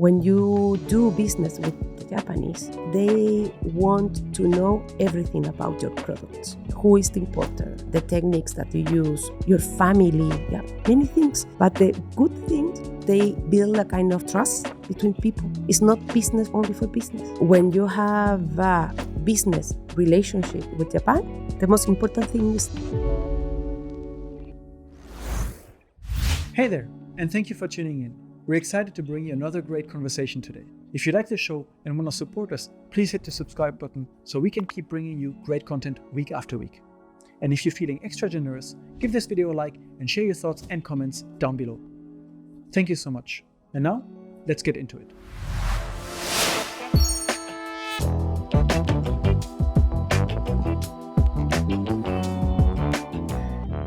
when you do business with the Japanese, they want to know everything about your products. Who is the importer, the techniques that you use, your family, many things. But the good thing, they build a kind of trust between people. It's not business only for business. When you have a business relationship with Japan, the most important thing is... Hey there, and thank you for tuning in. We're excited to bring you another great conversation today. If you like the show and want to support us, please hit the subscribe button so we can keep bringing you great content week after week. And if you're feeling extra generous, give this video a like and share your thoughts and comments down below. Thank you so much. And now, let's get into it.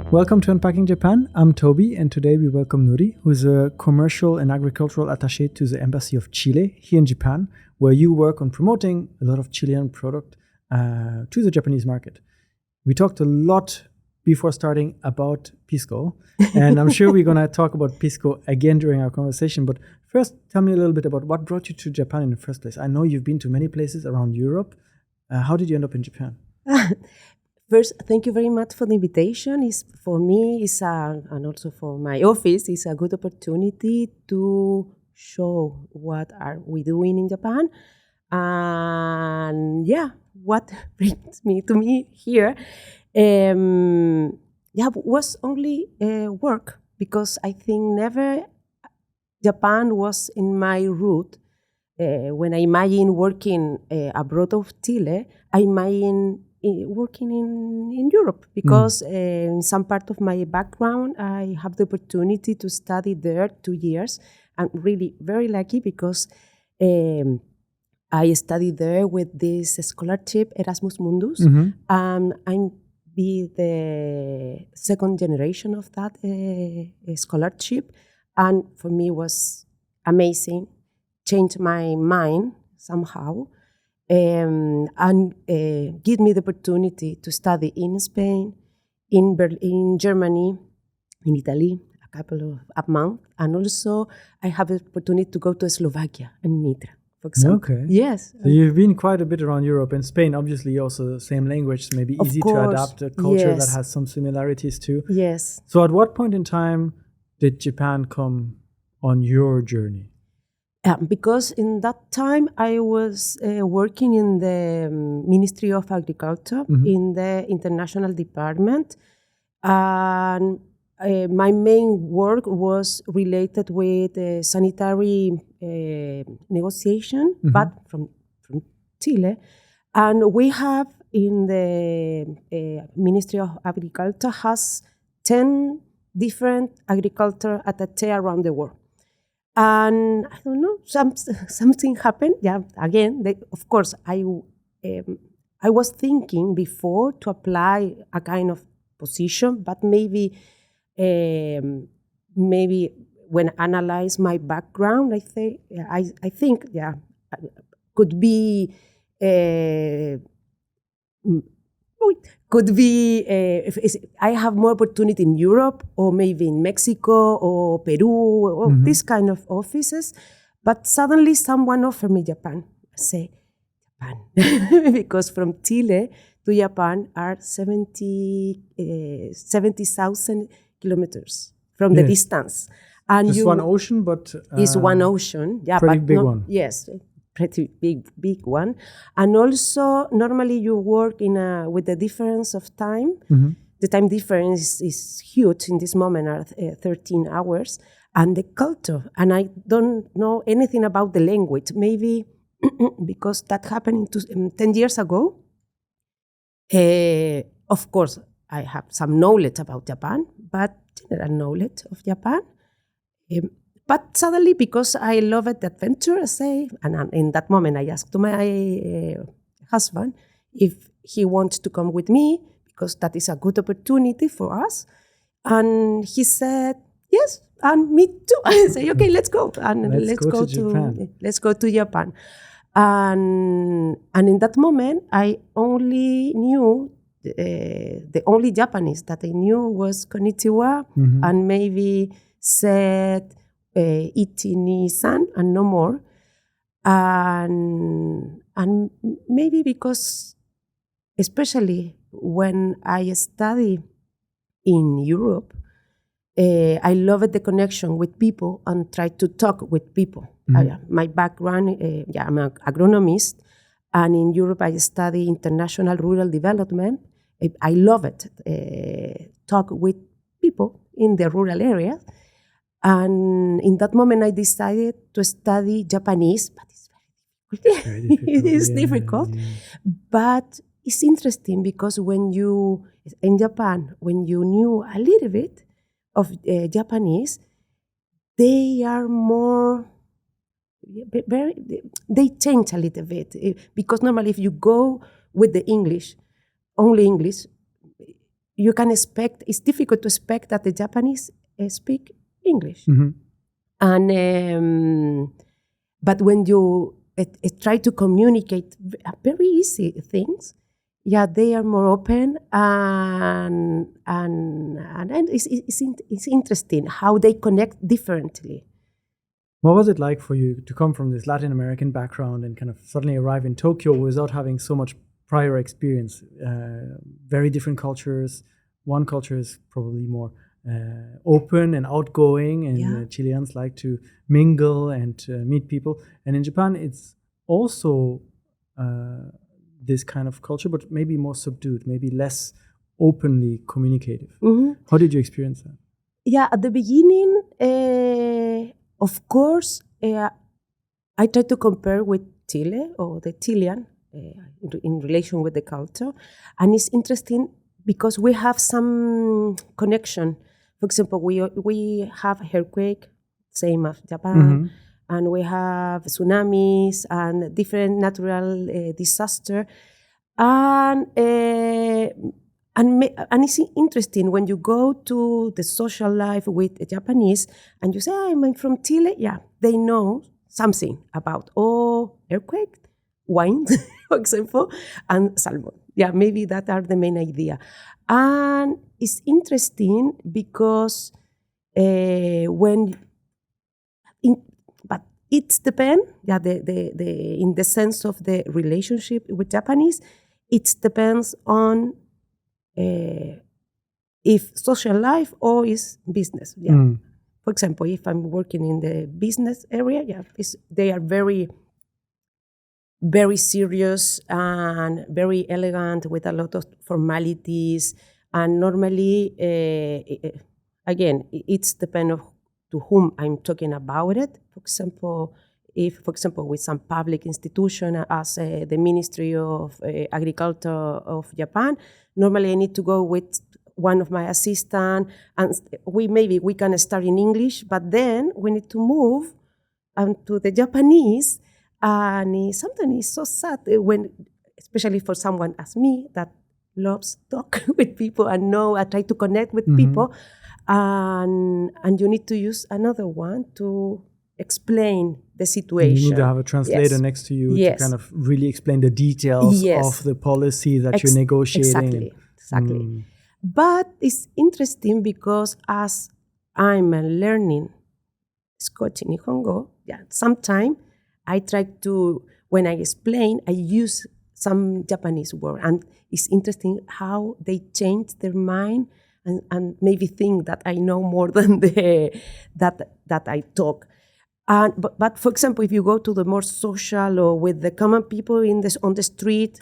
Welcome to Unpacking Japan. I'm Toby, and today we welcome Nury, who is a commercial and agricultural attaché to the Embassy of Chile here in Japan, where you work on promoting a lot of Chilean product to the Japanese market. We talked a lot before starting about pisco, and I'm sure we're going to talk about pisco again during our conversation. But first, tell me a little bit about what brought you to Japan in the first place. I know you've been to many places around Europe. How did you end up in Japan? First, thank you very much for the invitation. For me, and also for my office, it's a good opportunity to show what are we doing in Japan. And what brings me to here was only work, because I think never Japan was in my route. When I imagine working abroad of Chile, I imagine working in Europe, because in some part of my background, I have the opportunity to study there 2 years. I'm really very lucky because I studied there with this scholarship, Erasmus Mundus. I'm the second generation of that scholarship. And for me, it was amazing, changed my mind somehow. And give me the opportunity to study in Spain, in Germany, in Italy, a couple of months, and also I have the opportunity to go to Slovakia and Nitra, for example. Okay. Yes. So you've been quite a bit around Europe, and Spain, obviously, also the same language, maybe easy to adapt, a culture that has some similarities too. Yes. So at what point in time did Japan come on your journey? Because in that time I was working in the Ministry of Agriculture in the international department, and my main work was related with sanitary negotiation, but from Chile. And we have in the Ministry of Agriculture has 10 different agriculture attaché around the world. And I don't know, something happened. Again, of course, I was thinking before to apply a kind of position, but maybe when I analyze my background, I think could be. I have more opportunity in Europe, or maybe in Mexico or Peru, or this kind of offices. But suddenly someone offered me Japan. I say, Japan. Because from Chile to Japan are 70,000 kilometers from the distance. And just one ocean, but... it's one ocean. Pretty big one. Yes. Pretty big one. And also normally you work with the difference of time. The time difference is huge in this moment, are 13 hours, and the culture, and I don't know anything about the language, maybe because that happened 10 years ago. Of course I have some knowledge about Japan, but general knowledge of Japan. But suddenly, because I loved the adventure, and in that moment I asked to my husband if he wants to come with me, because that is a good opportunity for us. And he said, yes, and me too. I say, okay, let's go. And let's go to Japan. And in that moment, I only knew, the only Japanese that I knew was konnichiwa, and maybe said, ichi, ni, san, and no more. and maybe because, especially when I study in Europe, I loved the connection with people and try to talk with people. My background, I'm an agronomist, and in Europe I study international rural development. I love it, talk with people in the rural areas. And in that moment I decided to study Japanese, but it's very difficult. It is difficult, but it's interesting because when you, in Japan, when you knew a little bit of Japanese, they are more, they change a little bit. Because normally if you go with the English, only English, you can expect, it's difficult to expect that the Japanese speak English. And but when you try to communicate very easy things, they are more open, and it's interesting how they connect differently. What was it like for you to come from this Latin American background and kind of suddenly arrive in Tokyo without having so much prior experience? Very different cultures. One culture is probably more open and outgoing, and Chileans like to mingle and meet people. And in Japan, it's also this kind of culture, but maybe more subdued, maybe less openly communicative. How did you experience that? Yeah, at the beginning, of course, I tried to compare with Chile or the Chilean in relation with the culture. And it's interesting because we have some connection. For example, we have earthquake, same as Japan, and we have tsunamis and different natural disaster. And it's interesting when you go to the social life with a Japanese and you say, I'm from Chile. Yeah, they know something about earthquake, wine, for example, and salmon. Yeah, maybe that are the main idea. And it's interesting because but it depends. Yeah, in the sense of the relationship with Japanese, it depends on if social life or is business. Yeah. For example, if I'm working in the business area, they are very, very serious and very elegant with a lot of formalities. And normally, again, it's depend of to whom I'm talking about it. For example, with some public institution as the Ministry of Agriculture of Japan, normally I need to go with one of my assistants, and we can start in English, but then we need to move to the Japanese, and sometimes it's so sad when, especially for someone as me that loves talk with people and I try to connect with people, and you need to use another one to explain the situation. You need to have a translator next to you to kind of really explain the details of the policy that you're negotiating. Exactly. But it's interesting because as I'm learning Scotch in Nihongo, sometimes I try to, when I explain, I use some Japanese word, and it's interesting how they change their mind and maybe think that I know more than that I talk. But for example, if you go to the more social or with the common people on the street,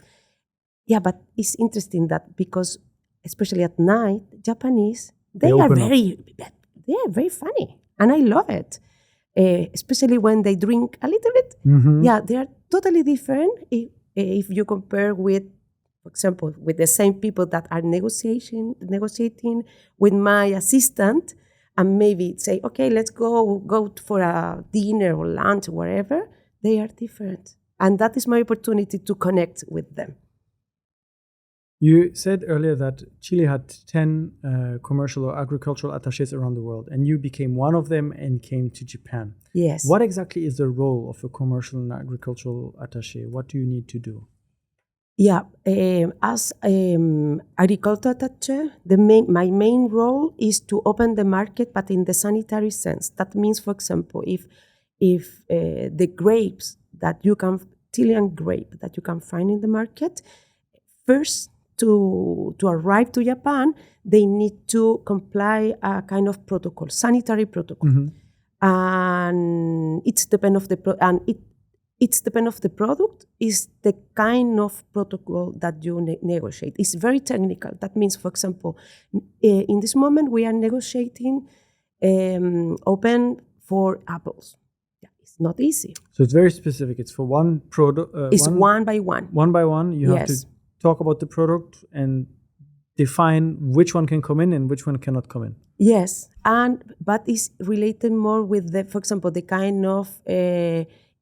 but it's interesting that because especially at night, Japanese, they are very funny, and I love it. Especially when they drink a little bit. They are totally different if you compare with, for example, with the same people that are negotiating with my assistant, and maybe say, okay, let's go for a dinner or lunch or whatever. They are different, and that is my opportunity to connect with them. You said earlier that Chile had 10 commercial or agricultural attachés around the world, and you became one of them and came to Japan. Yes. What exactly is the role of a commercial and agricultural attaché? What do you need to do? Yeah, as agriculture attaché, my main role is to open the market, but in the sanitary sense. That means, for example, if the grapes that you can, Chilean grape that you can find in the market, first to arrive to Japan, they need to comply a kind of protocol, sanitary protocol. And it's depend of the it's depend of the product, is the kind of protocol that you negotiate. It's very technical. That means, for example, in this moment we are negotiating open for apples. Yeah, it's not easy. So it's very specific. It's for one product. It's one by one. One by one, you have to talk about the product and define which one can come in and which one cannot come in. Yes, but it's related more with the, for example, the kind of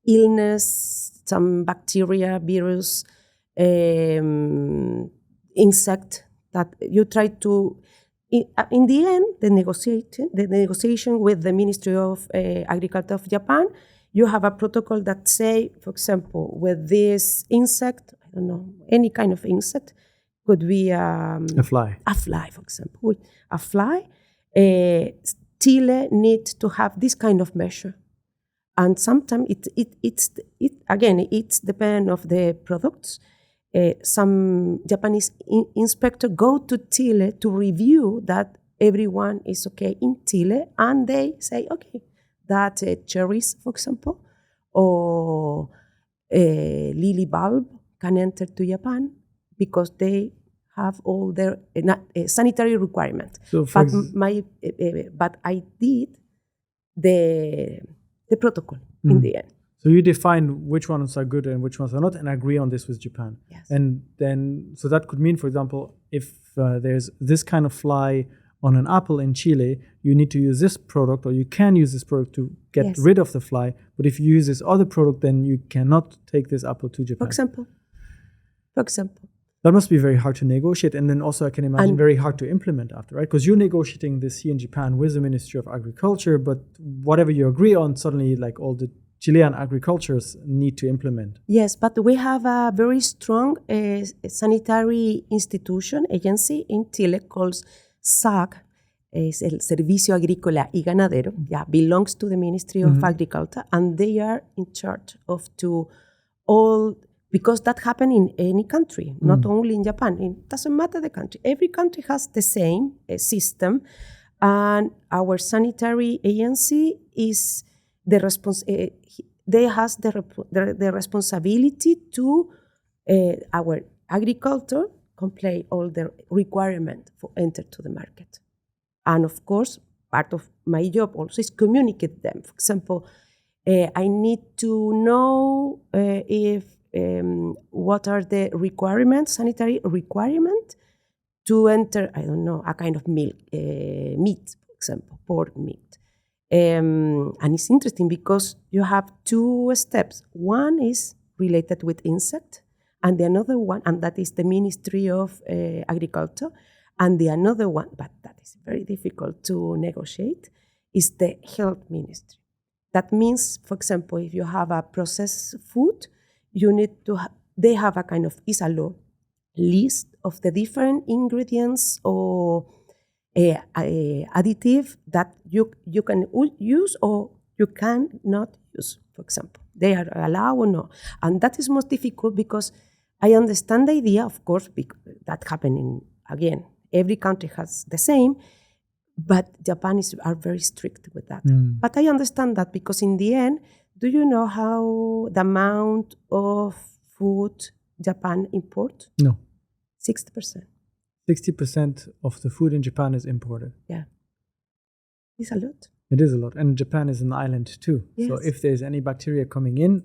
illness, some bacteria, virus, insect that you try to. In the end, the negotiation with the Ministry of Agriculture of Japan, you have a protocol that say, for example, with this insect, I don't know, any kind of insect, could be a fly. A fly, for example. A fly, Chile needs to have this kind of measure. And sometimes it's depend of the products. Some Japanese inspector go to Chile to review that everyone is okay in Chile, and they say, okay, that cherries, for example, or lily bulb can enter to Japan because they have all their sanitary requirements. So but I did the protocol in the end. So you define which ones are good and which ones are not, and agree on this with Japan. Yes. And then, so that could mean, for example, if there's this kind of fly on an apple in Chile, you need to use this product, or you can use this product to get rid of the fly. But if you use this other product, then you cannot take this apple to Japan. For example. That must be very hard to negotiate, and then also I can imagine very hard to implement after, right? Because you're negotiating this here in Japan with the Ministry of Agriculture, but whatever you agree on, suddenly like all the Chilean agricultures need to implement. Yes, but we have a very strong sanitary institution, agency in Chile called SAG, es el Servicio Agrícola y Ganadero, belongs to the Ministry of Agriculture, and they are in charge of all. Because that happens in any country, not only in Japan. It doesn't matter the country. Every country has the same system, and our sanitary agency is they has the responsibility to our agriculture comply all the requirement for enter to the market. And of course, part of my job also is communicate them. For example, I need to know if what are the requirements, sanitary requirement to enter, I don't know, a kind of milk, meat, for example, pork meat. And it's interesting because you have two steps. One is related with insect, and the another one, and that is the Ministry of Agriculture, and the another one, but that is very difficult to negotiate, is the Health Ministry. That means, for example, if you have a processed food, you need to they have a kind of law list of the different ingredients or additive that you can use or you cannot use, for example. They are allowed or no. And that is most difficult because I understand the idea, of course, that happening again. Every country has the same, but Japanese are very strict with that. But I understand that because in the end, do you know how the amount of food Japan import? No. 60%. 60% of the food in Japan is imported. Yeah. It's a lot. It is a lot. And Japan is an island too. Yes. So if there's any bacteria coming in,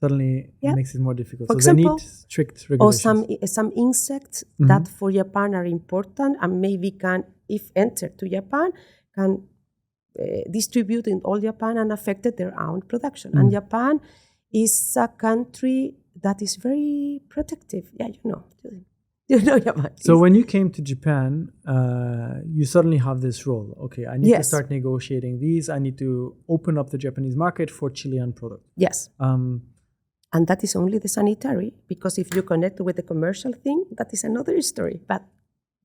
suddenly it makes it more difficult. For so example, they need strict regulations. Or some insects that for Japan are important and maybe can, if enter to Japan, can distribute in all Japan and affected their own production. And Japan is a country that is very protective. Yeah, you know Japan. So when you came to Japan, you suddenly have this role. Okay, I need to start negotiating these. I need to open up the Japanese market for Chilean products. Yes. And that is only the sanitary, because if you connect with the commercial thing, that is another story. But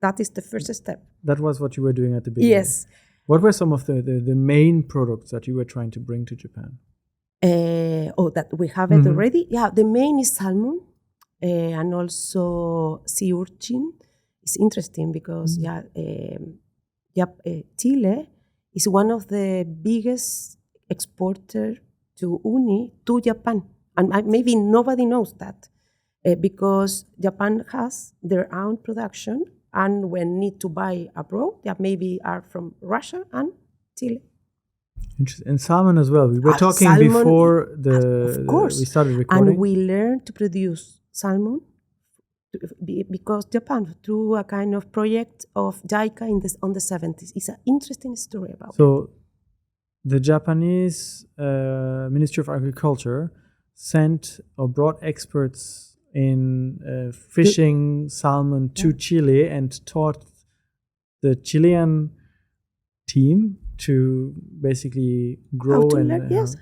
that is the first step. That was what you were doing at the beginning. Yes. What were some of the main products that you were trying to bring to Japan? That we have it already. Yeah, the main is salmon and also sea urchin. It's interesting because Chile is one of the biggest exporter to uni to Japan, and maybe nobody knows that because Japan has their own production, and when need to buy abroad, maybe are from Russia and Chile. Interesting. And salmon as well. We were talking salmon, before of course, we started recording. And we learned to produce salmon because Japan, through a kind of project of JICA on the 70s. It's an interesting story about it. So the Japanese Ministry of Agriculture sent or brought experts in fishing salmon to Chile and taught the Chilean team to basically grow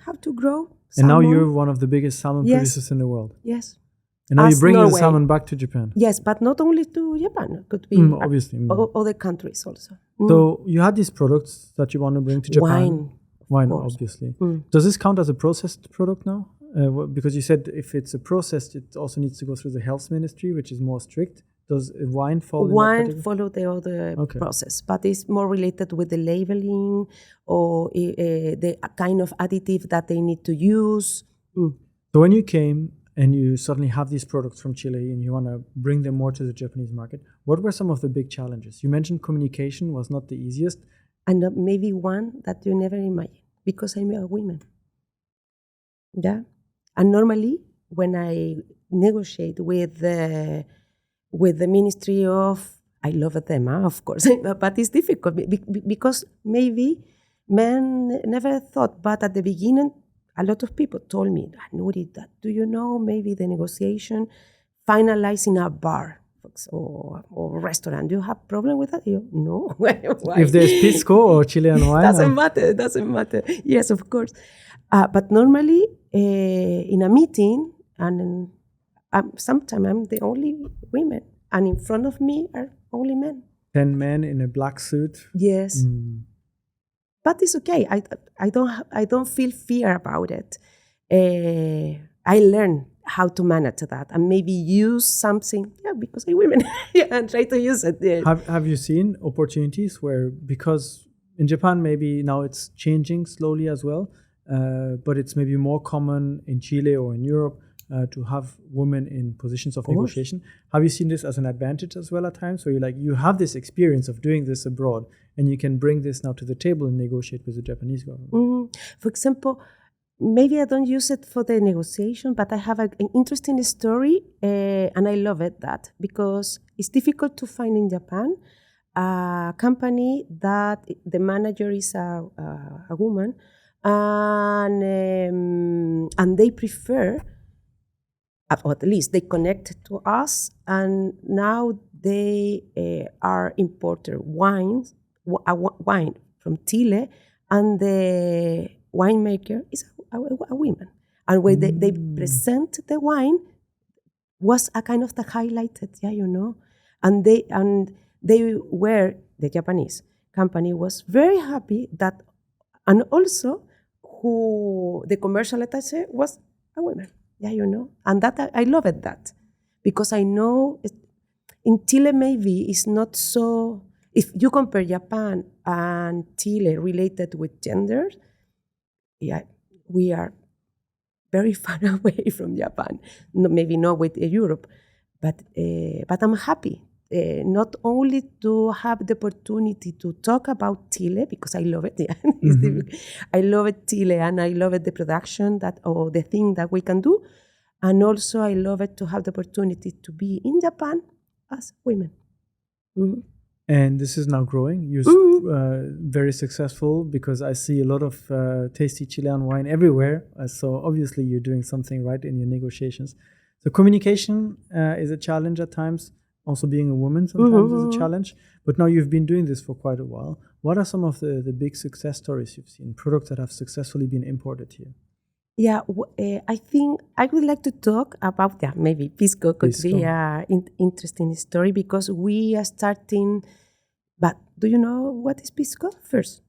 how to grow salmon. And now you're one of the biggest salmon producers in the world. Yes. And now you're bringing the salmon back to Japan. Yes, but not only to Japan. It could be obviously other countries also. So you had these products that you want to bring to Japan. Wine, obviously. Does this count as a processed product now? Because you said if it's a processed, it also needs to go through the health ministry, which is more strict. Does wine fall in that category? Wine follow the other process, but it's more related with the labeling or the kind of additive that they need to use. So when you came and you suddenly have these products from Chile and you want to bring them more to the Japanese market, what were some of the big challenges? You mentioned communication was not the easiest. And maybe one that you never imagine, because I'm a woman. Yeah. And normally when I negotiate with the Ministry of, I love them, of course, but it's difficult because maybe men never thought, but at the beginning, a lot of people told me, Nury, do you know maybe the negotiation finalized in a bar or restaurant? Do you have problem with that? No. Why? If there's pisco or Chilean wine? Doesn't matter. Yes, of course. But normally in a meeting, and sometimes I'm the only women, and in front of me are only men. 10 men in a black suit? Yes. But it's okay. I don't feel fear about it. I learn how to manage that and maybe use something, because I'm women, and try to use it. Yeah. Have you seen opportunities where, because in Japan maybe now it's changing slowly as well, but it's maybe more common in Chile or in Europe to have women in positions of negotiation. Have you seen this as an advantage as well at times, where you have this experience of doing this abroad and you can bring this now to the table and negotiate with the Japanese government? For example, maybe I don't use it for the negotiation, but I have an interesting story, and I love it because it's difficult to find in Japan a company that the manager is a woman, and they prefer, or at least they connect to us, and now they are importer wine from Chile, and the winemaker is a woman. And when they present the wine, was a kind of the highlighted, and they were, the Japanese company was very happy that, and also who the commercial attaché was a woman. And that I love it, that because I know in Chile maybe it's not so. If you compare Japan and Chile related with gender, we are very far away from Japan. No, maybe not with Europe, but I'm happy not only to have the opportunity to talk about Chile, because I love it. I love it, Chile, and I love it, the production or the thing that we can do, and also I love it to have the opportunity to be in Japan as women. And this is now growing. You're very successful, because I see a lot of tasty Chilean wine everywhere. So obviously you're doing something right in your negotiations. So communication is a challenge at times. Also being a woman sometimes is a challenge. But now you've been doing this for quite a while. What are some of the big success stories you've seen, products that have successfully been imported here? Yeah, I think I would like to talk about that. Maybe Pisco could be an interesting story, because we are starting. But do you know what is Pisco first?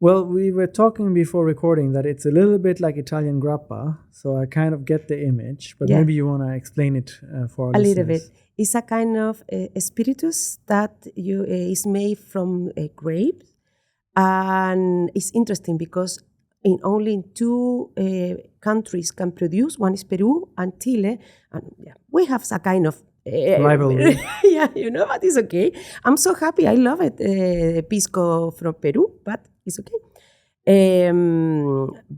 Well, we were talking before recording that it's a little bit like Italian grappa, so I kind of get the image, but Yeah. maybe you want to explain it for our A listeners. little bit. It's a kind of spiritus that is made from grapes, and it's interesting because in only two countries can produce. One is Peru and Chile, and yeah, we have a kind of Rivalry. yeah, but it's okay. I'm so happy. I love it. Pisco from Peru, but it's okay.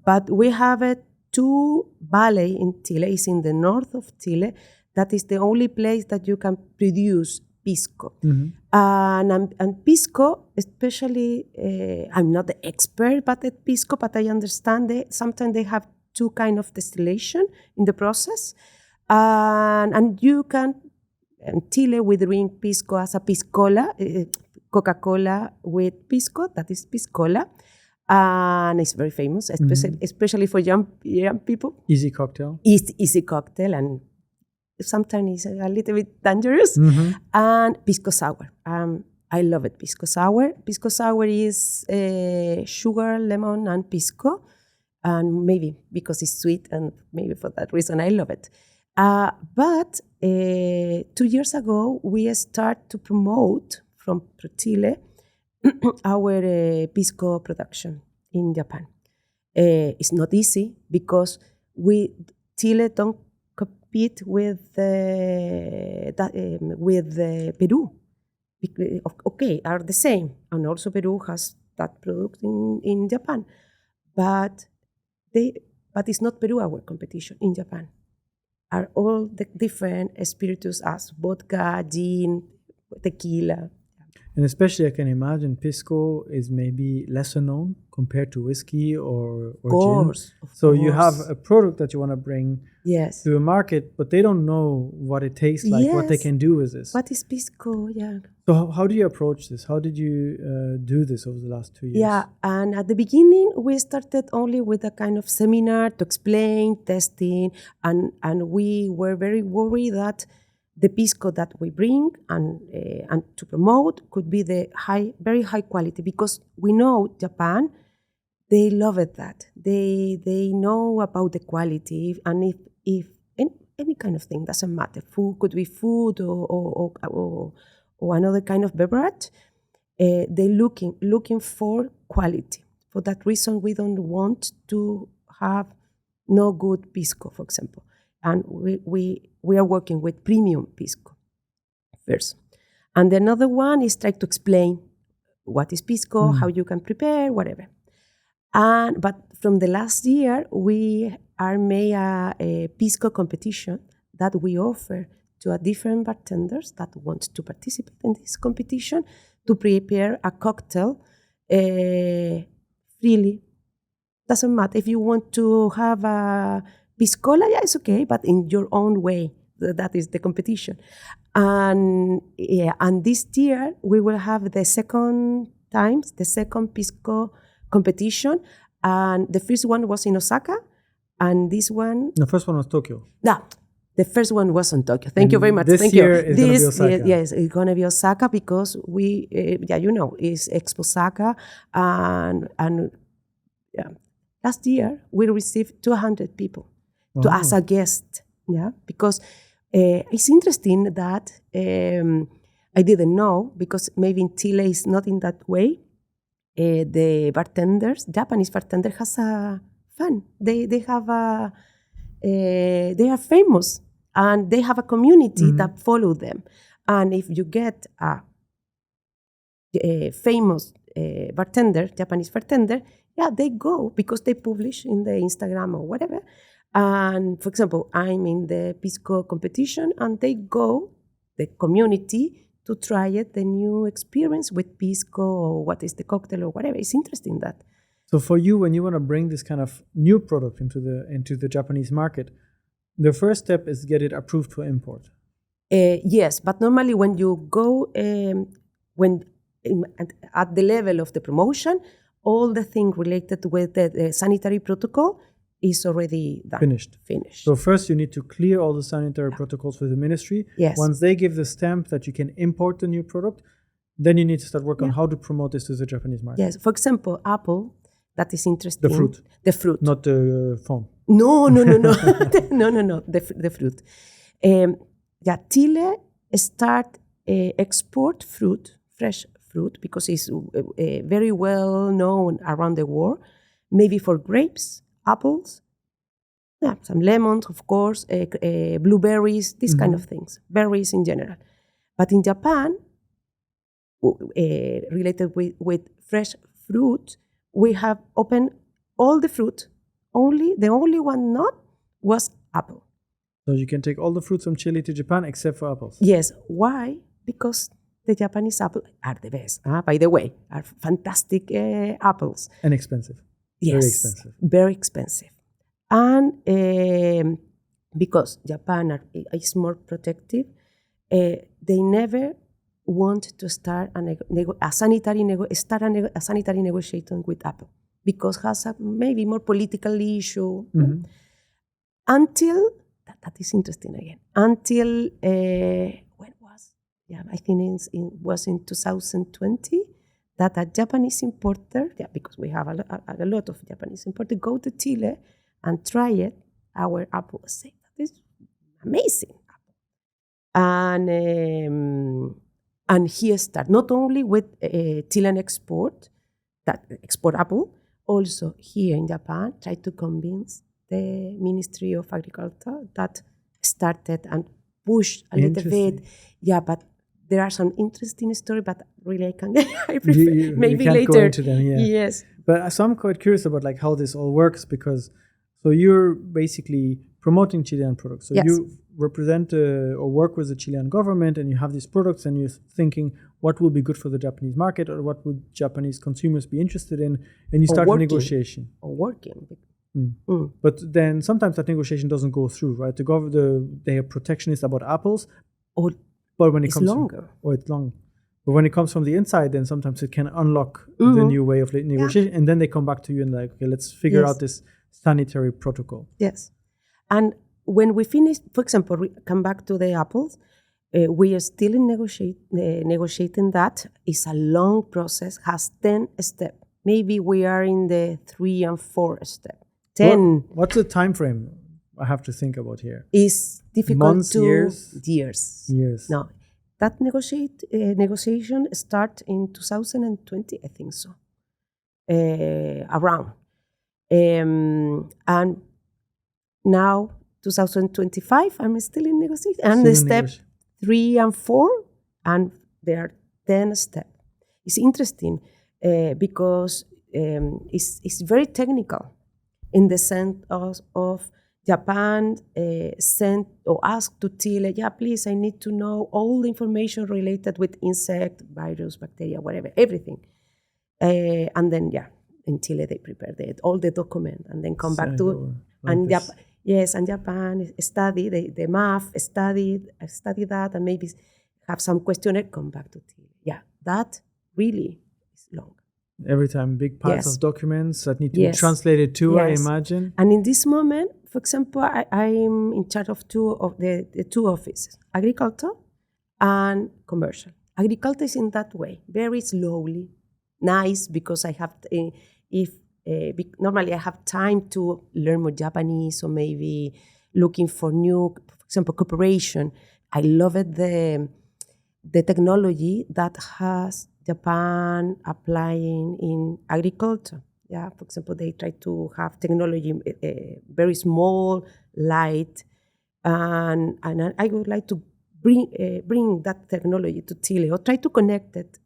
But we have two valley in Chile. It's in the north of Chile. That is the only place that you can produce pisco. And pisco, especially, I'm not the expert but at pisco, but I understand that sometimes they have two kind of distillation in the process. And you can, in Chile, we drink pisco as a piscola, Coca-Cola with pisco, that is piscola. And it's very famous, especially for young people. Easy cocktail. Easy cocktail, and sometimes it's a little bit dangerous. And pisco sour. I love it, pisco sour. Pisco sour is sugar, lemon, and pisco. And maybe because it's sweet, and maybe for that reason I love it. But 2 years ago, we start to promote from Chile our pisco production in Japan. It's not easy because Chile don't compete with Peru. Okay, are the same, and also Peru has that product in Japan, but it's not Peru our competition in Japan. Are all the different spirits as vodka, gin, tequila. And especially, I can imagine pisco is maybe lesser known compared to whiskey or gin. So you have a product that you want to bring to a market, but they don't know what it tastes like, what they can do with this. What is pisco? Yeah. So how do you approach this? How did you do this over the last 2 years? Yeah, and at the beginning, we started only with a kind of seminar to explain, testing, and we were very worried that the pisco that we bring and to promote could be the very high quality, because we know Japan, they love it that they know about the quality, and if any kind of thing, doesn't matter, food could be food or another kind of beverage, they looking for quality. For that reason, we don't want to have no good pisco, for example. And we are working with premium pisco first. And another one is try to explain what is pisco, how you can prepare, whatever. But from the last year, we are made a pisco competition that we offer to different bartenders that want to participate in this competition to prepare a cocktail freely. Doesn't matter if you want to have a piscola, yeah, it's okay, but in your own way. That is the competition. And this year we will have the second pisco competition, and the first one was in Osaka, and this one. The first one was Tokyo. No, the first one was in Tokyo. Thank you very much. This year is going to be Osaka. Yes, it's going to be Osaka because we, it's Expo Osaka, and yeah. Last year, we received 200 people as a guest, because it's interesting that I didn't know, because maybe in Chile it's not in that way. The bartenders, Japanese bartender, has a fun. They are famous, and they have a community that follow them. And if you get a famous bartender, Japanese bartender, they go because they publish in the Instagram or whatever. And for example, I'm in the pisco competition, and they go, the community, to try it, the new experience with pisco, or what is the cocktail or whatever. It's interesting that. So for you, when you want to bring this kind of new product into the Japanese market, the first step is get it approved for import. Yes, but normally when you go, at the level of the promotion, all the things related with the sanitary protocol is already done. Finished. So first you need to clear all the sanitary protocols with the ministry. Yes. Once they give the stamp that you can import the new product, Then you need to start work on how to promote this to the Japanese market. Yes, for example, Apple, that is interesting. The fruit. The fruit. Not the phone. No. No, the fruit. Chile start export fruit, fresh fruit, because it's very well known around the world, maybe for grapes, apples, some lemons, of course, blueberries, these kind of things, berries in general. But in Japan, related with fresh fruit, we have opened all the fruit. The only one not was apple. So you can take all the fruits from Chile to Japan except for apples. Yes. Why? Because the Japanese apples are the best. By the way, are fantastic apples. And expensive. Yes. Very expensive. Very expensive. And because Japan is more protective, they never want to start a sanitary negotiation with Apple, because has a maybe more political issue. Until that is interesting again. Until when was? Yeah, I think it was in 2020 that a Japanese importer, because we have a lot of Japanese importers, go to Chile and try it. Our apple, say that is amazing apple, and he started not only with Chilean export apple, also here in Japan, tried to convince the Ministry of Agriculture that started and pushed a little bit. Yeah, but there are some interesting stories, but really I prefer maybe can't later. Go into them, yeah. Yes. But so I'm quite curious about like how this all works, because so you're basically promoting Chilean products. So you represent or work with the Chilean government, and you have these products, and you're thinking what will be good for the Japanese market, or what would Japanese consumers be interested in, and you start a negotiation. Or working. But then sometimes that negotiation doesn't go through, right? They are protectionist about apples, but when it comes longer. Or it's long. But when it comes from the inside, then sometimes it can unlock the new way of negotiation, and then they come back to you and like, okay, let's figure out this sanitary protocol. Yes. And when we finish, for example, come back to the apples, we are still in negotiating that. It's a long process, has 10 steps. Maybe we are in the 3 and 4 step. 10. What's the time frame I have to think about here? It's difficult. Months, years? Years. No. That negotiation start in 2020, I think so. Around. And now, 2025, I'm still in negotiation. And the step 3 and 4, and there are 10 steps. It's interesting because it's very technical in the sense of Japan sent or asked to Chile, please, I need to know all the information related with insect, virus, bacteria, whatever, everything. And then, in Chile, they prepared all the document and then come back to... And Japan study the math, study that, and maybe have some questionnaire, come back to Chile. Yeah, that really is long. Every time, big piles of documents that need to be translated too, I imagine. And in this moment, for example, I'm in charge of the two offices, agriculture and commercial. Agriculture is in that way, very slowly, nice, because I have, normally I have time to learn more Japanese, or maybe looking for new, for example, cooperation. I love it, the technology that has Japan applying in agriculture. Yeah, for example, they try to have technology very small, light, and I would like to bring that technology to Chile, or try to connect it,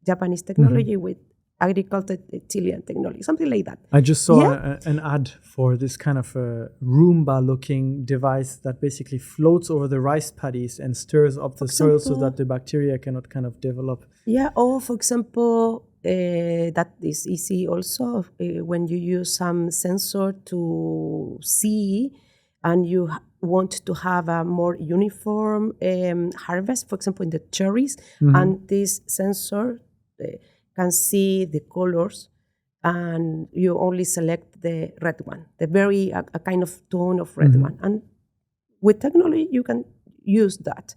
Japanese technology with agriculture, Chilean technology, something like that. I just saw an ad for this kind of Roomba-looking device that basically floats over the rice paddies and stirs up the soil so that the bacteria cannot kind of develop. Yeah, or for example, that is easy also when you use some sensor to see, and you want to have a more uniform harvest, for example, in the cherries, and this sensor can see the colors, and you only select the red one, the very a kind of tone of red one. And with technology, you can use that.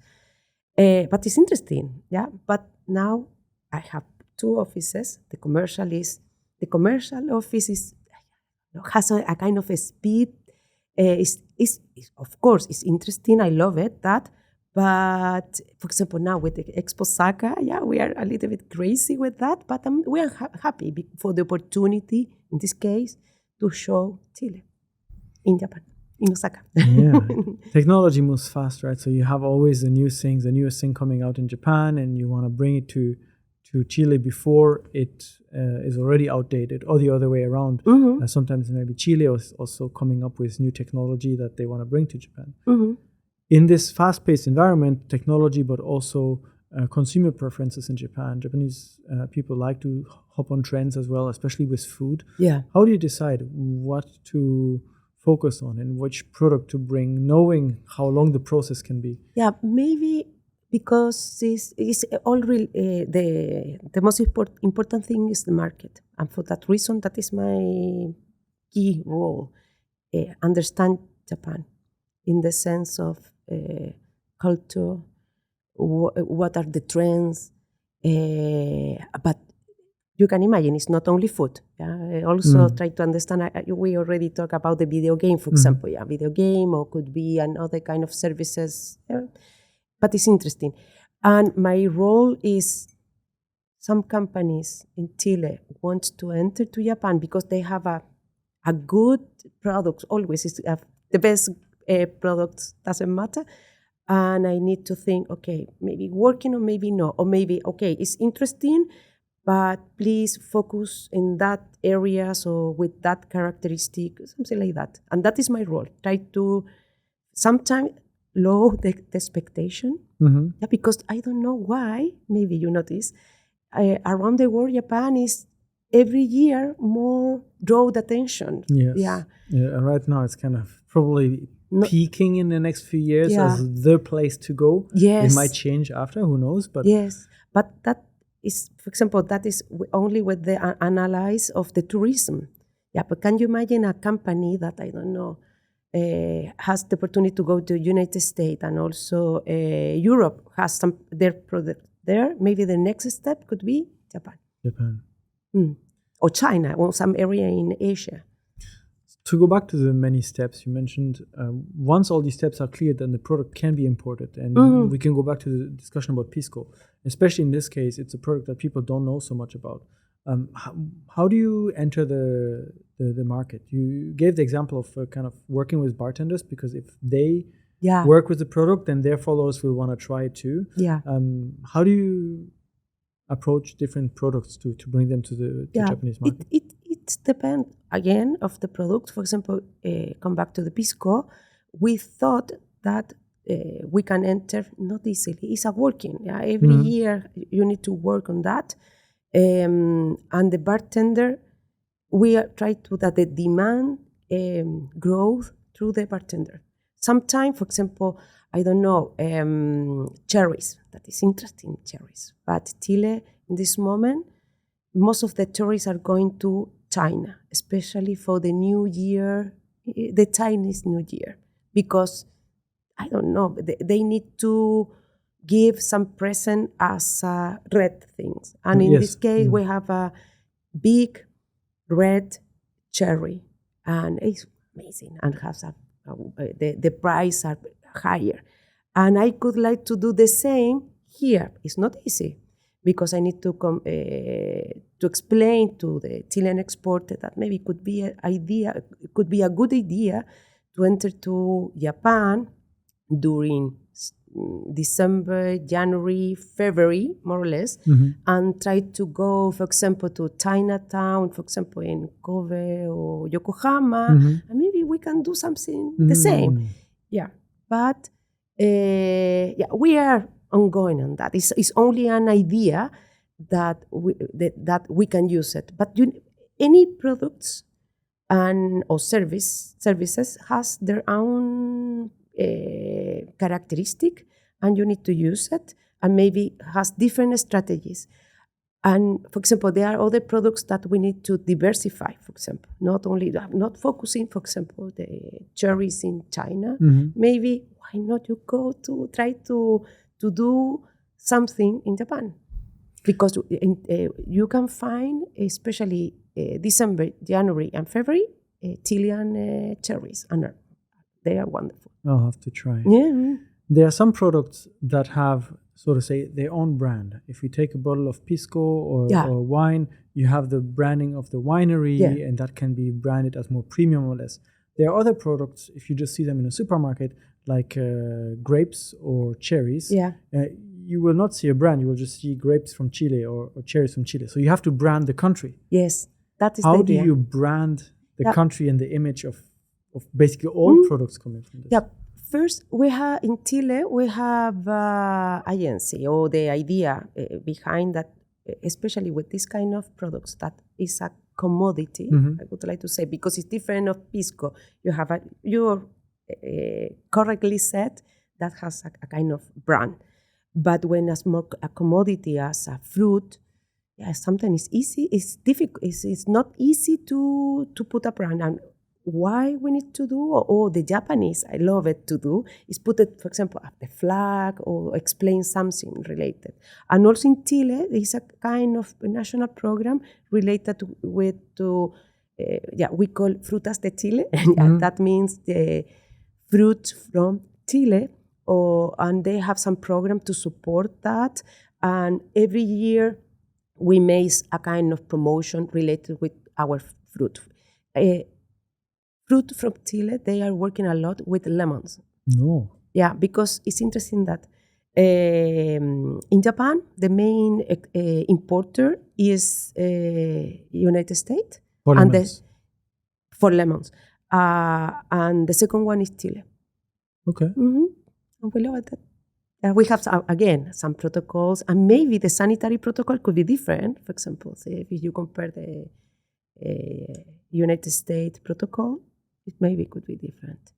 But it's interesting, but now I have 2 offices. The commercial office has a kind of a speed. Is of course it's interesting. I love it that. But for example, now with the Expo Osaka, we are a little bit crazy with that. But we are happy for the opportunity in this case to show Chile in Japan, in Osaka. Yeah, technology moves fast, right? So you have always the newest thing coming out in Japan, and you want to bring it to Chile before it is already outdated, or the other way around. Sometimes maybe Chile is also coming up with new technology that they want to bring to Japan. In this fast-paced environment, technology, but also consumer preferences in Japan. Japanese people like to hop on trends as well, especially with food. Yeah. How do you decide what to focus on and which product to bring, knowing how long the process can be? Yeah, maybe because this is all the most important thing is the market, and for that reason, that is my key role. Understand Japan in the sense of culture, what are the trends, but you can imagine it's not only food. I also try to understand. We already talked about the video game, for example. Video game, or could be another kind of services. But it's interesting. And my role is some companies in Chile want to enter to Japan because they have a good product. Always is the best product, doesn't matter. And I need to think, okay, maybe working or maybe no. Or maybe, okay, it's interesting, but please focus in that area, so with that characteristic, something like that. And that is my role. Try to sometimes lower the expectation, because I don't know why, maybe you notice, around the world, Japan is every year more draw the attention. Yes. Yeah. Right now it's kind of probably peaking in the next few years as the place to go. Yes. It might change after, who knows? But yes, but that is, for example, that is only with the analysis of the tourism. Yeah, but can you imagine a company that, I don't know, has the opportunity to go to United States and also Europe has some their product there? Maybe the next step could be Japan. Or China, or some area in Asia. To go back to the many steps you mentioned, once all these steps are clear, then the product can be imported. And we can go back to the discussion about Pisco. Especially in this case, it's a product that people don't know so much about. How do you enter the market? You gave the example of kind of working with bartenders, because if they work with the product, then their followers will want to try it too. Yeah. How do you approach different products to bring them to the Japanese market? It depends again of the product. For example, come back to the Pisco. We thought that we can enter not easily. It's a working. Yeah, every year you need to work on that. And the bartender, we try to that the demand growth through the bartender. Sometimes, for example, I don't know, cherries. That is interesting, cherries. But Chile, in this moment, most of the tourists are going to China, especially for the New Year, the Chinese New Year, because, I don't know, they need to give some present as red things. And in this case, we have a big red cherry, and it's amazing, and has the price are higher. And I could like to do the same here. It's not easy, because I need to explain to the Chilean exporter that maybe could be a good idea to enter to Japan during December, January, February, more or less, and try to go, for example, to Chinatown, for example, in Kobe or Yokohama, and maybe we can do something the same. Yeah, but we are ongoing on that. It's only an idea that we can use it. But any products or services has their own characteristic, and you need to use it, and maybe has different strategies. And for example, there are other products that we need to diversify. For example, not focusing, for example, the cherries in China. Maybe why not you go to try to do something in Japan? Because you can find, especially December, January, and February, Chilean cherries, and they are wonderful. I'll have to try. Yeah. There are some products that have, so to say, their own brand. If you take a bottle of pisco or wine, you have the branding of the winery, and that can be branded as more premium or less. There are other products, if you just see them in a supermarket, like grapes or cherries, you will not see a brand. You will just see grapes from Chile or cherries from Chile. So you have to brand the country. Yes, that is How the do idea. you brand the country and the image of basically all products coming from this? Yeah. First, we have in Chile, we have agency or the idea behind that, especially with this kind of products, that is a commodity, I would like to say, because it's different of pisco. You have you correctly said that has a kind of brand. But when it's more a commodity as a fruit, sometimes it's easy. It's difficult. It's not easy to put a brand. And why we need to do, or the Japanese, I love it to do, is put it, for example, at the flag or explain something related. And also in Chile, there is a kind of national program related we call Frutas de Chile. That means the fruit from Chile. And they have some program to support that. And every year we make a kind of promotion related with our fruit. Fruit from Chile, they are working a lot with lemons. No. Yeah, because it's interesting that in Japan, the main importer is United States. For lemons. For lemons. And the second one is Chile. Okay. And we love that. We have, again, some protocols, and maybe the sanitary protocol could be different. For example, if you compare the United States protocol, it maybe could be different.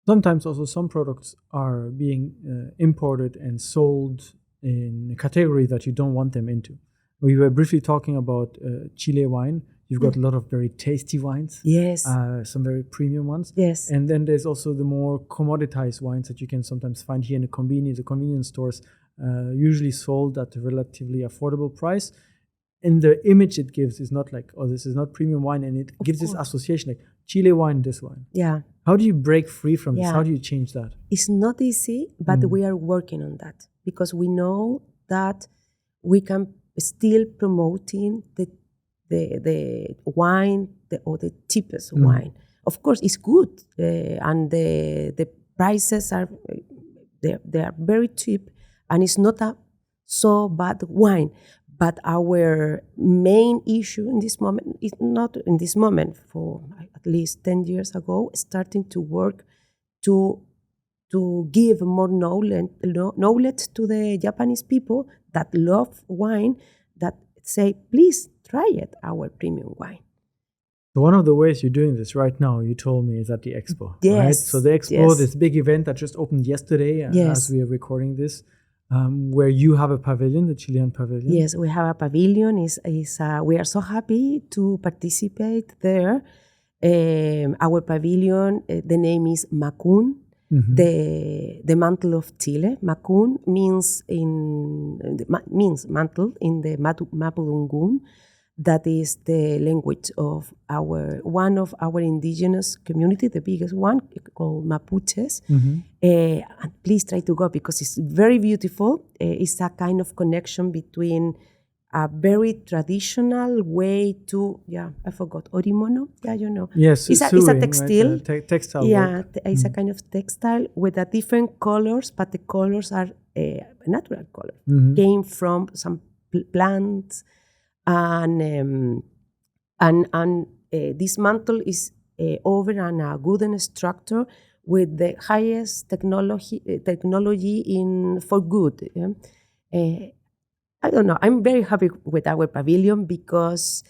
Sometimes also some products are being imported and sold in a category that you don't want them into. We were briefly talking about Chile wine. You've got a lot of very tasty wines. Yes. Some very premium ones. Yes. And then there's also the more commoditized wines that you can sometimes find here in the convenience stores, usually sold at a relatively affordable price. And the image it gives is not like, oh, this is not premium wine. And it gives this association like Chile wine, this wine. Yeah. How do you break free from this? How do you change that? It's not easy, but we are working on that, because we know that we can still promoting the wine or the cheapest wine. Of course, it's good, and the prices are they are very cheap, and it's not a so bad wine. But our main issue in this moment is not in this moment, for at least 10 years ago, starting to work to give more knowledge to the Japanese people that love wine, that say, please try it, our premium wine. So one of the ways you're doing this right now, you told me, is at the Expo. Yes. Right? So the Expo, this big event that just opened yesterday as we are recording this, where you have a pavilion, the Chilean Pavilion. Yes, we have a pavilion. We are so happy to participate there. Our pavilion, the name is Macun, the mantle of Chile. Macun means mantle in the Mapudungun. That is the language of one of our indigenous community, the biggest one, called Mapuches. And please try to go, because it's very beautiful. It's a kind of connection between a very traditional way to, I forgot, orimono. Yeah, you know. Yes, it's a textile. Right? Textile. Yeah, it's a kind of textile with a different colors, but the colors are natural color. Came from some plants. And this mantle is over on a wooden structure with the highest technology for good. I don't know. I'm very happy with our pavilion, because,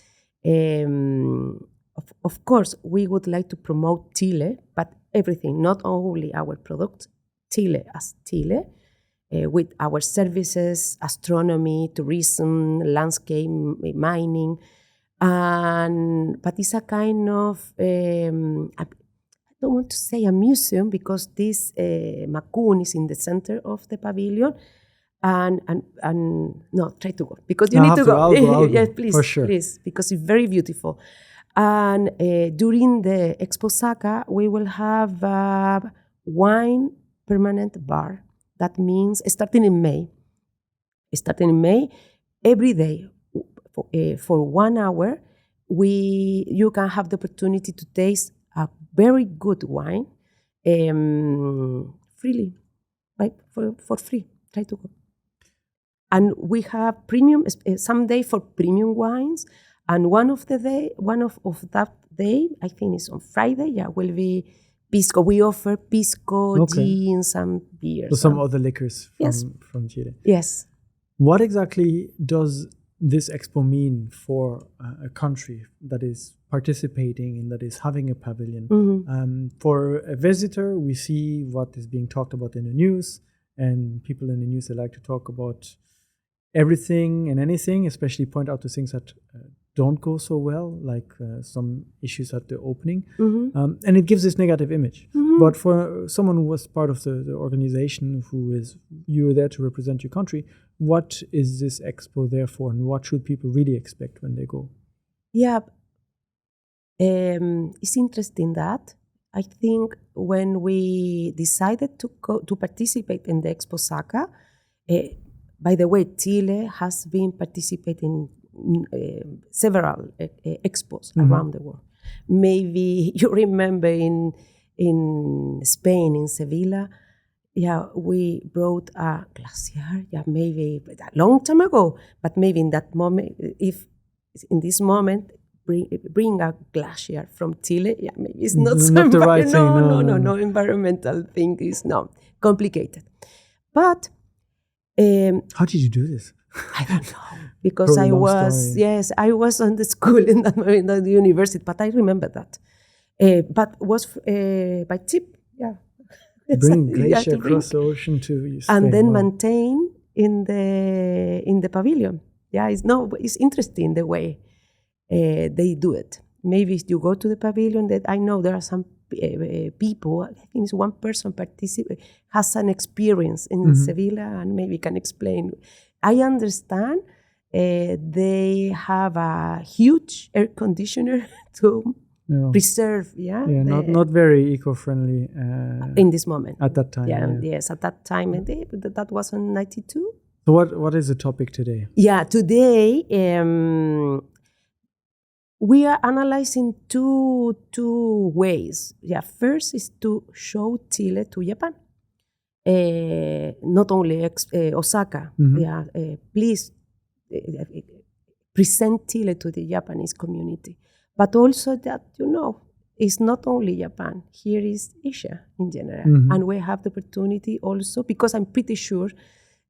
of course, we would like to promote Chile, but everything, not only our products, Chile as Chile. With our services, astronomy, tourism, landscape, mining. But it's a kind of, I don't want to say a museum, because this Macun is in the center of the pavilion, and no, try to go because you I need have to to. go. I'll go. Yes, please, For sure. please, because it's very beautiful. And during the Expo Osaka, we will have wine permanent bar. That means starting in May, every day for 1 hour, you can have the opportunity to taste a very good wine freely, right? For free. Try to go. And we have premium some day for premium wines, and one of that day, I think it's on Friday. Yeah, will be pisco. We offer pisco, Okay. gins, and beers. So some other liquors Yes. from Chile. Yes. What exactly does this expo mean for a country that is participating and that is having a pavilion? For a visitor, we see what is being talked about in the news, and people in the news, they like to talk about everything and anything, especially point out the things that don't go so well, like some issues at the opening. And it gives this negative image. But for someone who was part of the organization, you were there to represent your country, what is this expo there for, and what should people really expect when they go? Yeah, it's interesting that I think when we decided to participate in the Expo Osaka, by the way, Chile has been participating in several expos around the world. Maybe you remember in Spain, in Sevilla, yeah, we brought a glacier, yeah, maybe a long time ago, but maybe in that moment, if in this moment, bring a glacier from Chile, yeah, maybe it's not so Not the right thing. No, environmental thing is complicated. But how did you do this? I don't know, because I was on the school in the university, but I remember that. But was by tip, yeah. Bring glacier across the ocean to Spain. And then maintain in the pavilion. Yeah, it's interesting the way they do it. Maybe if you go to the pavilion, that I know there are some people, I think it's one person has an experience in Sevilla and maybe can explain. I understand they have a huge air conditioner to preserve, not very eco-friendly in this moment at that time. Yes, at that time, and that was in 92. So what is the topic today? Yeah, today we are analyzing two ways. Yeah, first is to show Chile to Japan. Not only Osaka. Yeah, please present Chile to the Japanese community, but also that it's not only Japan. Here is Asia in general, and we have the opportunity also, because I'm pretty sure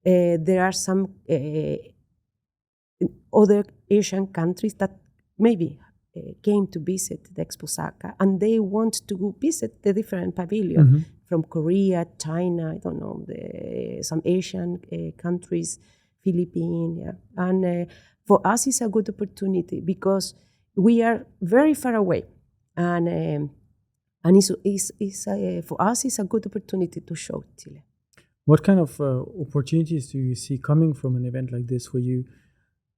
there are some other Asian countries that maybe came to visit the Expo Osaka, and they want to go visit the different pavilion from Korea, China, I don't know, some Asian countries, Philippines, and for us it's a good opportunity because we are very far away, and for us it's a good opportunity to show Chile. What kind of opportunities do you see coming from an event like this, where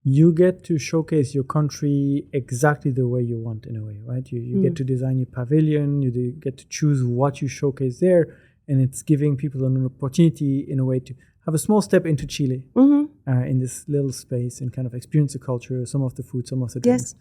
you get to showcase your country exactly the way you want, in a way, right? You get to design your pavilion, you get to choose what you showcase there, and it's giving people an opportunity, in a way, to have a small step into Chile in this little space and kind of experience the culture, some of the food, some of the drinks.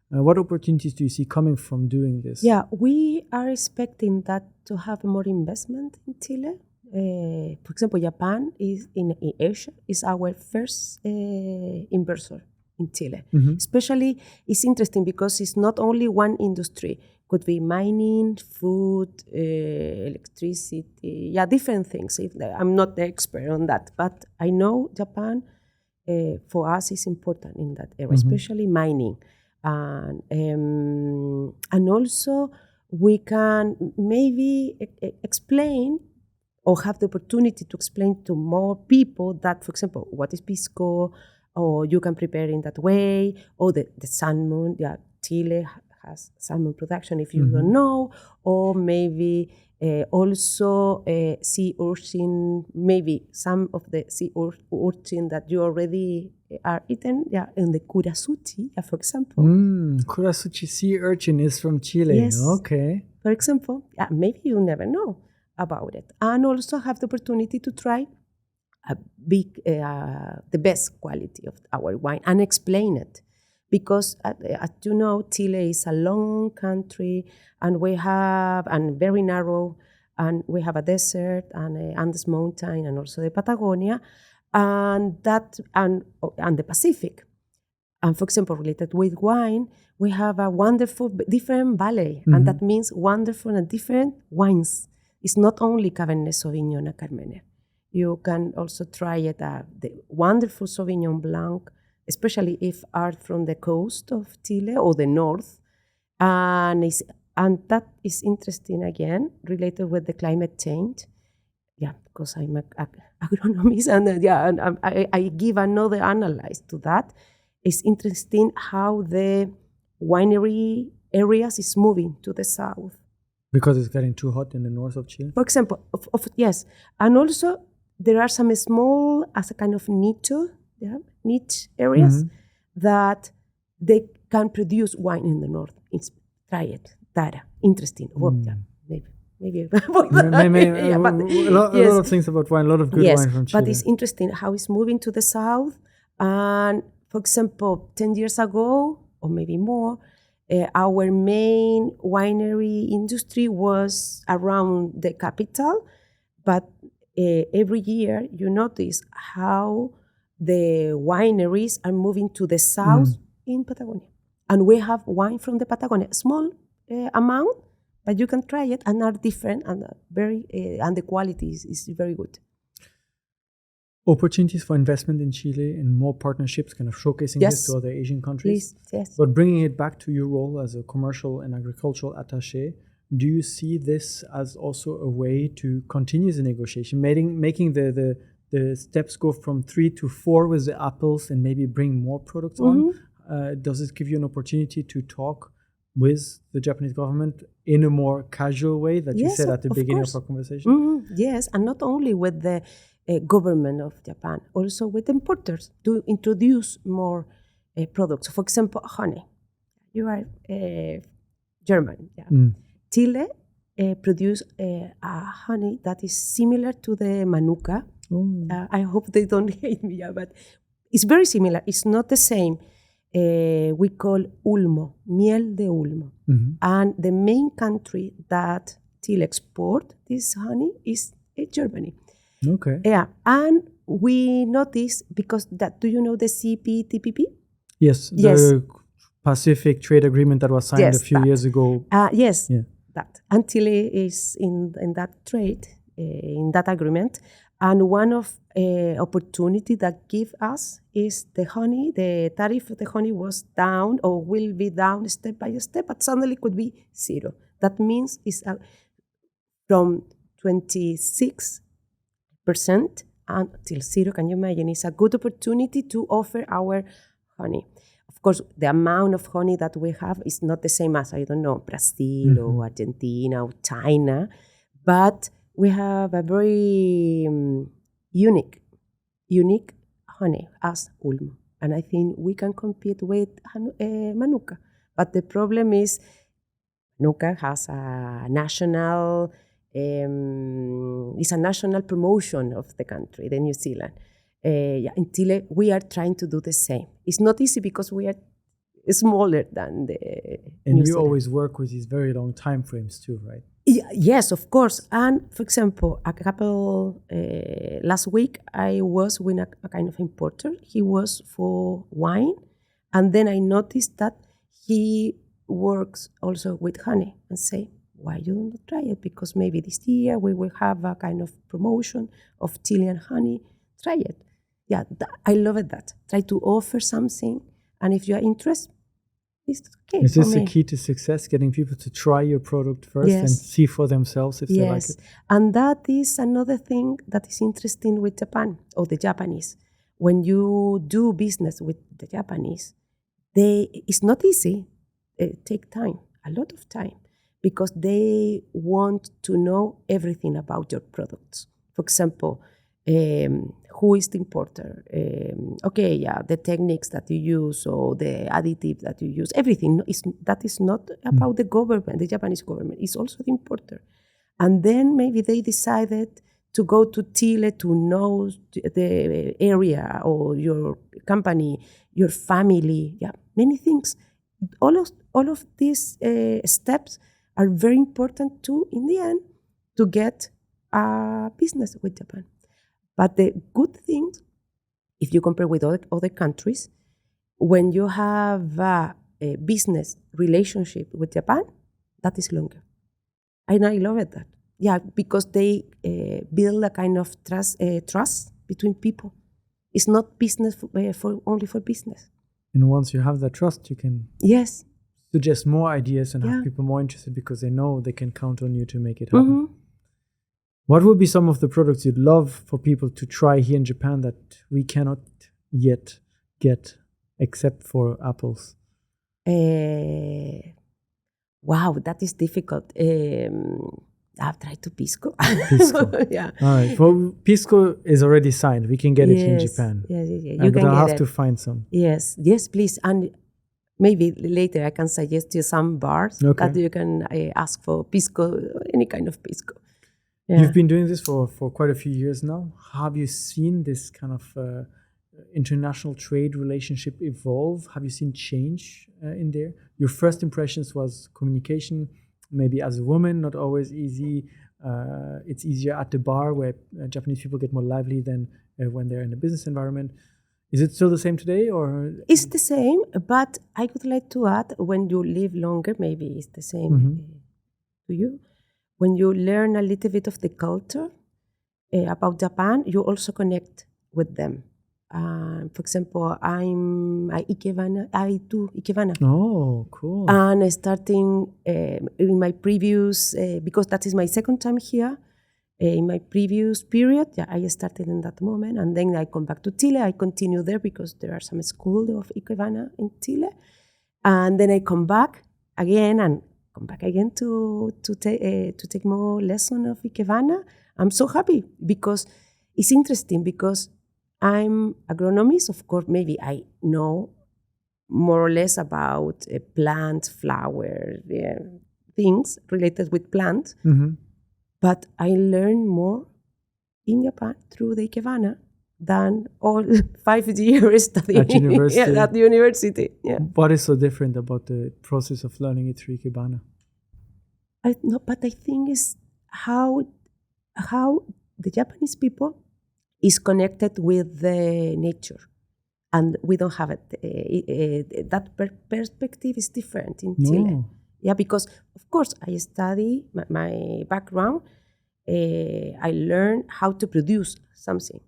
Yes. What opportunities do you see coming from doing this? Yeah, we are expecting that to have more investment in Chile. For example, Japan is in Asia is our first investor in Chile. Especially, it's interesting because it's not only one industry. Could be mining, food, electricity, different things. I'm not the expert on that, but I know Japan for us is important in that area, especially mining, and also we can maybe explain or have the opportunity to explain to more people that, for example, what is pisco, or you can prepare in that way, or the salmon. Yeah, Chile has salmon production, if you don't know, or maybe Also, sea urchin, maybe some of the sea urchin that you already are eaten, in the kurasuchi, for example. Kurasuchi sea urchin is from Chile. Yes. Okay. For example, maybe you never know about it. And also have the opportunity to try the best quality of our wine and explain it. Because, as you know, Chile is a long country and we have, and very narrow, and we have a desert and a Andes mountain and also the Patagonia and the Pacific. And for example, related with wine, we have a wonderful different valley, and that means wonderful and different wines. It's not only Cabernet Sauvignon and Carmener. You can also try it, the wonderful Sauvignon Blanc, especially if are from the coast of Chile or the north. And that is interesting again, related with the climate change. Yeah, because I'm an agronomist, and I give another analysis to that. It's interesting how the winery areas is moving to the south. Because it's getting too hot in the north of Chile? For example, yes. And also, there are some small, as a kind of niche areas that they can produce wine in the north. Try it. Data. Interesting. Well, maybe a lot of things about wine, a lot of good wine from Chile. But it's interesting how it's moving to the south. And for example, 10 years ago, or maybe more, our main winery industry was around the capital. But every year, you notice how the wineries are moving to the south in Patagonia. And we have wine from the Patagonia, small amount, but you can try it and are different and and the quality is very good. Opportunities for investment in Chile and more partnerships, kind of showcasing this to other Asian countries. Please, yes. But bringing it back to your role as a commercial and agricultural attaché, do you see this as also a way to continue the negotiation, making the steps go from 3 to 4 with the apples and maybe bring more products on? Does it give you an opportunity to talk with the Japanese government in a more casual way that you said at the beginning of our conversation? Yes, and not only with the government of Japan, also with importers to introduce more products. For example, honey. You are German. Chile produce a honey that is similar to the Manuka. I hope they don't hate me, but it's very similar. It's not the same. We call Ulmo, miel de Ulmo. And the main country that Chile export this honey is Germany. Okay. Yeah, and we notice because that, do you know the CPTPP? Yes, the Pacific Trade Agreement that was signed a few years ago. Yes, that. And Chile is in that trade, in that agreement. And one of opportunity that give us is the honey. The tariff of the honey was down or will be down step by step, but suddenly could be 0. That means it's from 26% until 0. Can you imagine? It's a good opportunity to offer our honey. Of course, the amount of honey that we have is not the same as, I don't know, Brazil or Argentina or China, but we have a very unique honey as Ulmo. And I think we can compete with Manuka. But the problem is Manuka has a national, it's a national promotion of the country, the New Zealand. In Chile, we are trying to do the same. It's not easy because we are smaller than the And New you Zealand. always work with these very long time frames too, right? Yes, of course. And for example, last week, I was with a kind of importer. He was for wine. And then I noticed that he works also with honey and say, why you don't try it? Because maybe this year we will have a kind of promotion of Chilean honey. Try it. Yeah, I love it that. Try to offer something. And if you are interested, it's okay. Is this the key to success, getting people to try your product first and see for themselves if they like it? And that is another thing that is interesting with Japan or the Japanese. When you do business with the Japanese, it's not easy. It takes time, a lot of time, because they want to know everything about your products. For example, who is the importer? The techniques that you use or the additive that you use, everything that is not about the government, the Japanese government, it's also the importer. And then maybe they decided to go to Chile to know the area or your company, your family, many things. All of these steps are very important too, in the end, to get a business with Japan. But the good thing, if you compare with other countries, when you have a business relationship with Japan, that is longer. And I love it that. Yeah, because they build a kind of trust between people. It's not business only for business. And once you have that trust, you can suggest more ideas and have people more interested because they know they can count on you to make it happen. Mm-hmm. What would be some of the products you'd love for people to try here in Japan that we cannot yet get except for apples? Wow, that is difficult. I've tried to pisco. Pisco. Yeah. All right. Well, pisco is already signed. We can get it here in Japan. Yes. You can I'll have to find some. Yes, please. And maybe later I can suggest you some bars that you can ask for pisco, any kind of pisco. Yeah. You've been doing this for quite a few years now. Have you seen this kind of international trade relationship evolve? Have you seen change in there? Your first impressions was communication, maybe as a woman, not always easy. It's easier at the bar where Japanese people get more lively than when they're in a business environment. Is it still the same today, or? It's the same, but I would like to add, when you live longer, maybe it's the same to you. When you learn a little bit of the culture about Japan, you also connect with them. For example, I do Ikebana. Oh, cool. And starting in my previous, because that is my second time here, in my previous period, I started in that moment. And then I come back to Chile. I continue there because there are some schools of Ikebana in Chile. And then I come back again to take more lessons of Ikebana. I'm so happy because it's interesting because I'm agronomist. Of course, maybe I know more or less about plant, flower, things related with plants. Mm-hmm. But I learn more in Japan through the Ikebana than all 5 years studying at university. At the university. Yeah. What is so different about the process of learning it through Ikebana? But I think it's how the Japanese people is connected with the nature, and we don't have it. That perspective is different in Chile. Yeah, because of course I study my background. I learn how to produce something.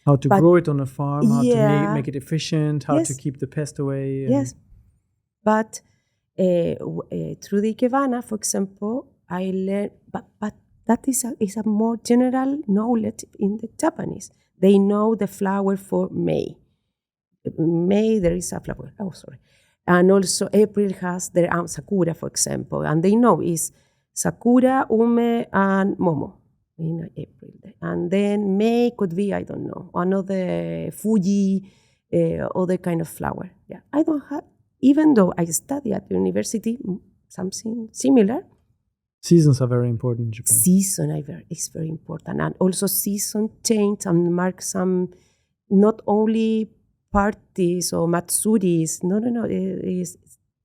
How to grow it on a farm, how to make it efficient, how to keep the pest away. Yes, but through the Ikebana, for example, I learned, but that is a more general knowledge in the Japanese. They know the flower for May. May, there is a flower. Oh, sorry. And also April has their own Sakura, for example. And they know is Sakura, Ume, and Momo in April. And then May could be, I don't know, another Fuji, other kind of flower. Yeah, I don't have, even though I study at the university, something similar. Seasons are very important in Japan. Season is very important. And also season change and mark some, not only parties or matsuris. No.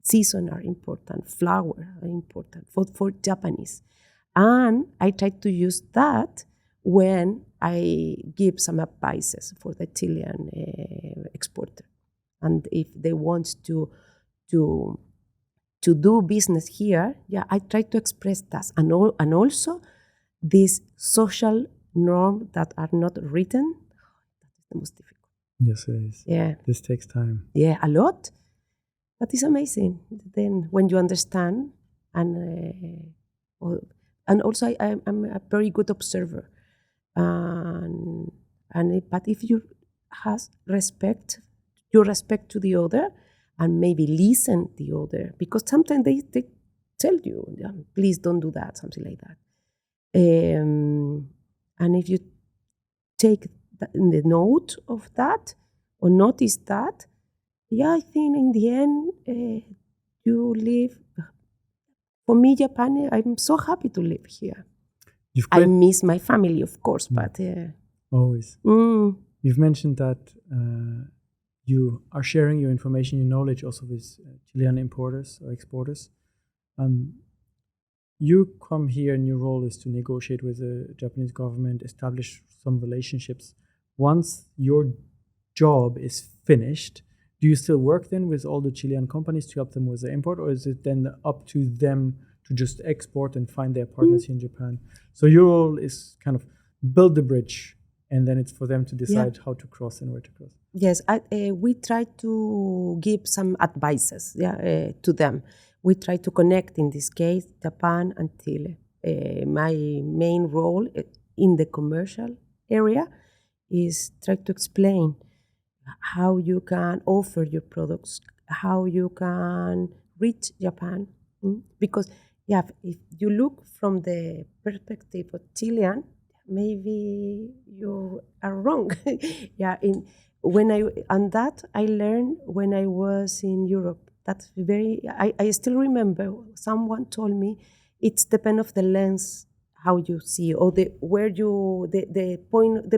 Season are important. Flower are important for Japanese. And I try to use that when I give some advices for the Chilean exporter. And if they want to do business here, I try to express that. And also these social norms that are not written, that is the most difficult. Yes, it is. Yeah. This takes time. Yeah, a lot. But it's amazing. Then when you understand, and also I'm a very good observer. But if you have respect to the other, and maybe listen the other, because sometimes tell you, please don't do that, something like that. And if you take the note of that or notice that, I think in the end you live. For me, Japan, I'm so happy to live here. I miss my family, of course, but always. You've mentioned that you are sharing your information, your knowledge also with Chilean importers or exporters. You come here and your role is to negotiate with the Japanese government, establish some relationships. Once your job is finished, do you still work then with all the Chilean companies to help them with the import, or is it then up to them to just export and find their partners here in Japan? So your role is kind of build the bridge, and then it's for them to decide how to cross and where to cross. Yes, we try to give some advices to them. We try to connect, in this case, Japan and Chile. My main role in the commercial area is try to explain how you can offer your products, how you can reach Japan. Because if you look from the perspective of Chilean, maybe you are wrong. That I learned when I was in Europe. That's I still remember someone told me it's depend of the lens how you see, or the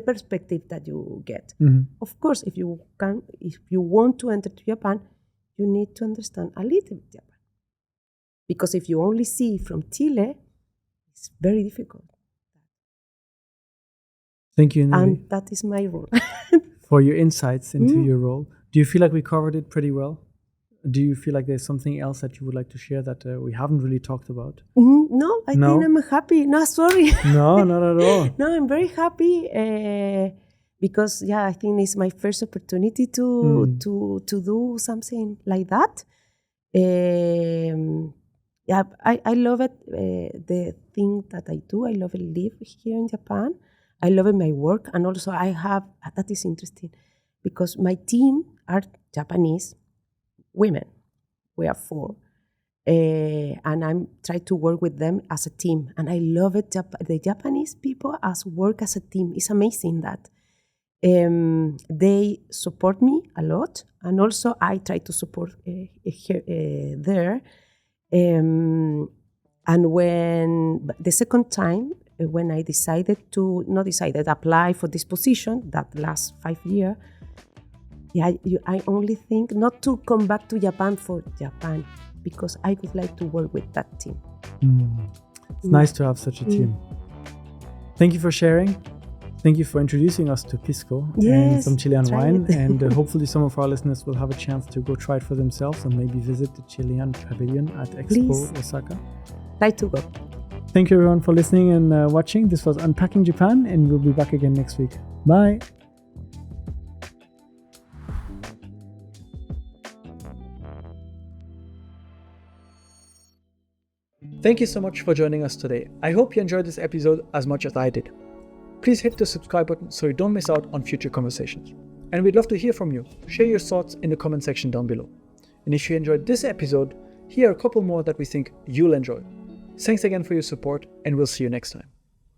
perspective that you get. Of course, if you want to enter to Japan, you need to understand a little bit Japan. Because if you only see from Chile, it's very difficult. Thank you, Nury. And that is my role. For your insights into your role. Do you feel like we covered it pretty well? Do you feel like there's something else that you would like to share that we haven't really talked about? No, I think I'm happy. No, sorry. No, not at all. No, I'm very happy because I think it's my first opportunity to do something like that. I love it. The thing that I do, I love it. Live here in Japan. I love my work, and also that is interesting because my team are Japanese women. We are 4. And I'm trying to work with them as a team. And I love it. The Japanese people work as a team. It's amazing that they support me a lot. And also I try to support there. And when the second time, when I apply for this position, that last 5 years, I only think not to come back to Japan for Japan, because I would like to work with that team. It's nice to have such a team. Thank you for sharing. Thank you for introducing us to pisco and some Chilean wine. And hopefully some of our listeners will have a chance to go try it for themselves and maybe visit the Chilean Pavilion at Expo Osaka. Try to go. Thank you everyone for listening and watching. This was Unpacking Japan, and we'll be back again next week. Bye. Thank you so much for joining us today. I hope you enjoyed this episode as much as I did. Please hit the subscribe button so you don't miss out on future conversations. And we'd love to hear from you. Share your thoughts in the comment section down below. And if you enjoyed this episode, here are a couple more that we think you'll enjoy. Thanks again for your support, and we'll see you next time.